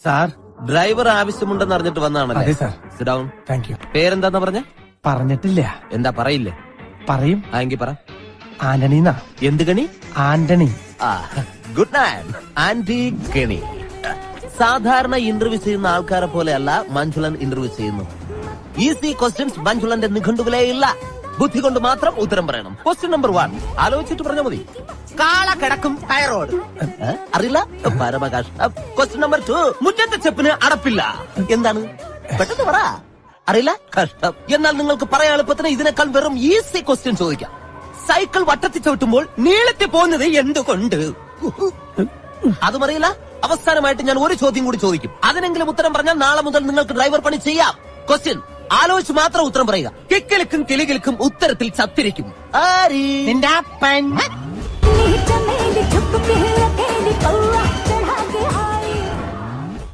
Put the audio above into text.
Sir. Driver ആവശ്യമുണ്ടെന്ന് അറിഞ്ഞിട്ട് വന്നാണല്ലേ? അതെ sir. Sit down. Thank you. പേരെന്താന്ന് പറഞ്ഞ? പറഞ്ഞിട്ടില്ല. എന്താ പറയില്ലേ? പറയും. എങ്കിൽ പറ. ആന്റണിന്നാ. എന്ത് ഗണി? ആന്റണി. ഗുഡ് നൈറ്റ് ആന്റി ഗണി. സാധാരണ ഇന്റർവ്യൂ ചെയ്യുന്ന ആൾക്കാരെ പോലെയല്ല മഞ്ജുളൻ ഇന്റർവ്യൂ ചെയ്യുന്നു. ഈസി ക്വസ്റ്റ്യൻസ് മഞ്ജുളന്റെ നിഘണ്ടുകളേ ഇല്ല. ബുദ്ധി കൊണ്ട് മാത്രം ഉത്തരം പറയണം. ക്വസ്റ്റ്യൻ നമ്പർ 1 ആലോചിച്ചിട്ട് പറഞ്ഞാൽ മതി. കാള കിടക്കും കയറോട് അറിയില്ല? പരമകാഷ്ടം. ക്വസ്റ്റ്യൻ നമ്പർ 2 മുറ്റത്തെ ചെപ്പിന് അടപ്പില്ല. എന്താണ്? പെട്ടെന്ന് പറ. അറിയില്ല? കഷ്ടം. എന്നാൽ നിങ്ങൾക്ക് പറയാൻ എളുപ്പത്തിന് ഇതിനേക്കാൾ വെറും ഈസി ക്വസ്റ്റ്യൻ ചോദിക്കാം. സൈക്കിൾ വട്ടത്തിൽ ചവിട്ടുമ്പോൾ നീളത്തിൽ പോകുന്നത് എന്തുകൊണ്ട്? അതും അറിയില്ല? അവസാനമായിട്ട് ഞാൻ ഒരു ചോദ്യം കൂടി ചോദിക്കും. അതിനെങ്കിലും ഉത്തരം പറഞ്ഞാൽ നാളെ മുതൽ നിങ്ങൾക്ക് ഡ്രൈവർ പണി ചെയ്യാം. ക്വസ്റ്റ്യൻ ആലോചിച്ച് മാത്രം ഉത്തരം പറയുക. കിക്കിലിക്കും കിളികിൽക്കും ഉത്തരത്തിൽ ചത്തിരിക്കും. നിന്റെ അപ്പൻ.